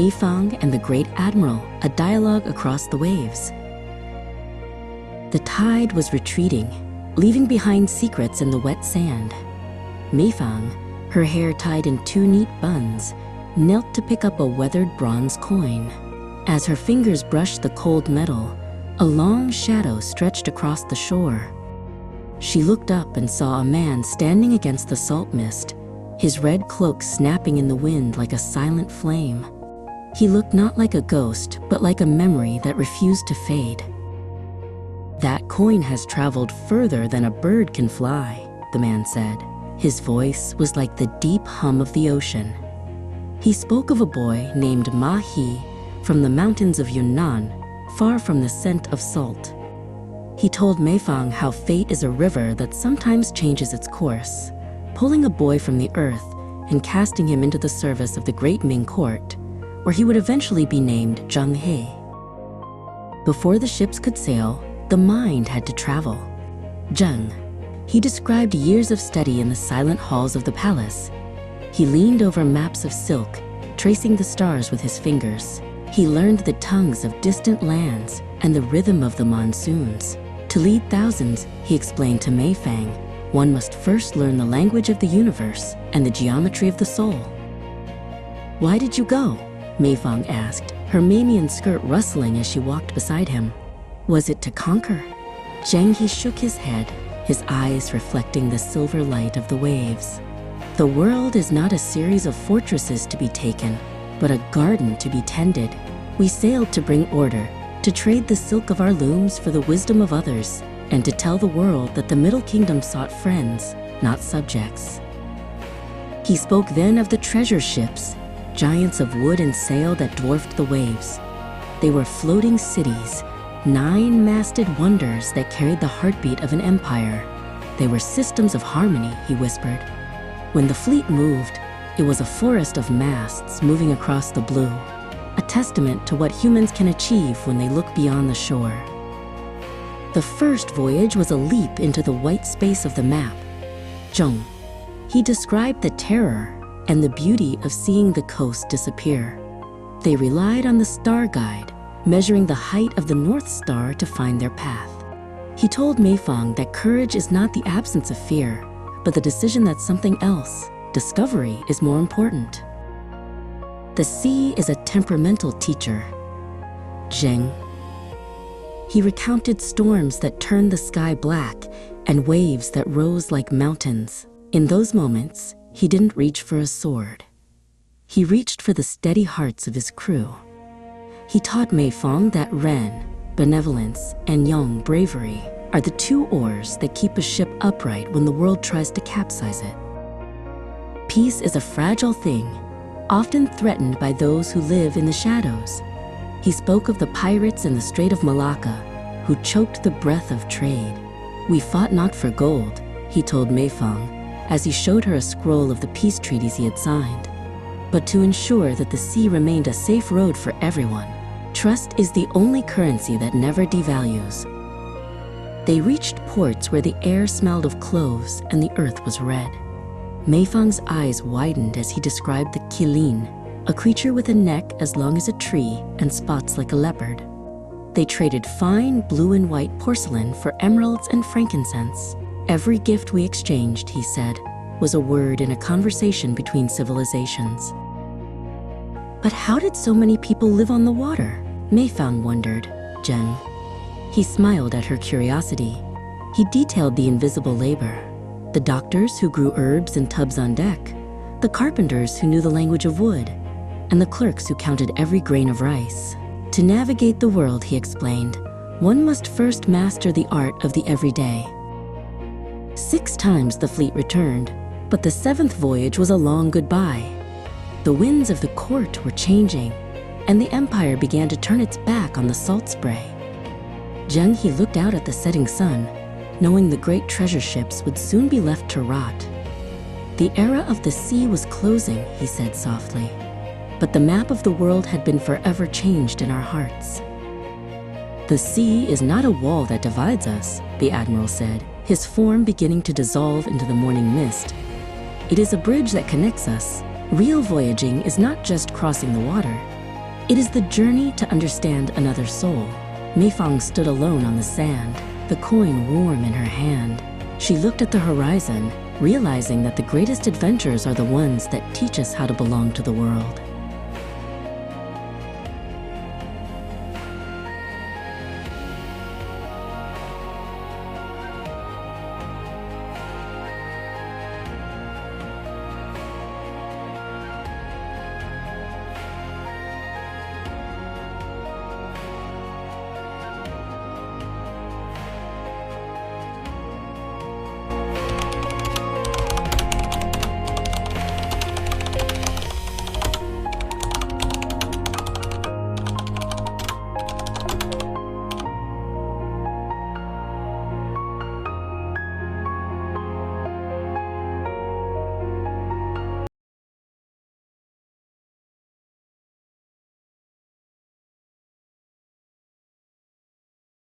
Mei Fang and the Great Admiral, a dialogue across the waves. The tide was retreating, leaving behind secrets in the wet sand. Mei Fang, her hair tied in two neat buns, knelt to pick up a weathered bronze coin. As her fingers brushed the cold metal, a long shadow stretched across the shore. She looked up and saw a man standing against the salt mist, his red cloak snapping in the wind like a silent flame. He looked not like a ghost, but like a memory that refused to fade. "That coin has traveled further than a bird can fly," the man said. His voice was like the deep hum of the ocean. He spoke of a boy named Ma He from the mountains of Yunnan, far from the scent of salt. He told Mei Fang how fate is a river that sometimes changes its course, pulling a boy from the earth and casting him into the service of the great Ming court, where he would eventually be named Zheng. Before the ships could sail, the mind had to travel. Zheng. He described years of study in the silent halls of the palace. He leaned over maps of silk, tracing the stars with his fingers. He learned the tongues of distant lands and the rhythm of the monsoons. To lead thousands, he explained to Mei Fang, one must first learn the language of the universe and the geometry of the soul. "Why did you go?" Mei Fang asked, her Mamian skirt rustling as she walked beside him. "Was it to conquer?" Zheng He shook his head, his eyes reflecting the silver light of the waves. "The world is not a series of fortresses to be taken, but a garden to be tended. We sailed to bring order, to trade the silk of our looms for the wisdom of others, and to tell the world that the Middle Kingdom sought friends, not subjects." He spoke then of the treasure ships, giants of wood and sail that dwarfed the waves. They were floating cities, 9-masted wonders that carried the heartbeat of an empire. They were systems of harmony, he whispered. When the fleet moved, it was a forest of masts moving across the blue, a testament to what humans can achieve when they look beyond the shore. The first voyage was a leap into the white space of the map. Zheng. He described the terror and the beauty of seeing the coast disappear. They relied on the star guide, measuring the height of the North Star to find their path. He told Mei Fang that courage is not the absence of fear, but the decision that something else, discovery, is more important. The sea is a temperamental teacher. Zheng. He recounted storms that turned the sky black and waves that rose like mountains. In those moments, he didn't reach for a sword. He reached for the steady hearts of his crew. He taught Mei Fang that Ren, benevolence, and Yang, bravery, are the two oars that keep a ship upright when the world tries to capsize it. Peace is a fragile thing, often threatened by those who live in the shadows. He spoke of the pirates in the Strait of Malacca, who choked the breath of trade. "We fought not for gold," he told Mei Fang, as he showed her a scroll of the peace treaties he had signed, "but to ensure that the sea remained a safe road for everyone. Trust is the only currency that never devalues." They reached ports where the air smelled of cloves and the earth was red. Mei Fang's eyes widened as he described the qilin, a creature with a neck as long as a tree and spots like a leopard. They traded fine blue and white porcelain for emeralds and frankincense. "Every gift we exchanged," he said, "was a word in a conversation between civilizations." "But how did so many people live on the water?" Mei Fang wondered. Zheng. He smiled at her curiosity. He detailed the invisible labor. The doctors who grew herbs in tubs on deck, the carpenters who knew the language of wood, and the clerks who counted every grain of rice. To navigate the world, he explained, one must first master the art of the everyday. 6 times the fleet returned, but the 7th voyage was a long goodbye. The winds of the court were changing, and the empire began to turn its back on the salt spray. Zheng He looked out at the setting sun, knowing the great treasure ships would soon be left to rot. "The era of the sea was closing," he said softly, "but the map of the world had been forever changed in our hearts." "The sea is not a wall that divides us," the admiral said, his form beginning to dissolve into the morning mist. "It is a bridge that connects us. Real voyaging is not just crossing the water. It is the journey to understand another soul. Meifang stood alone on the sand, the coin warm in her hand. She looked at the horizon, realizing that the greatest adventures are the ones that teach us how to belong to the world.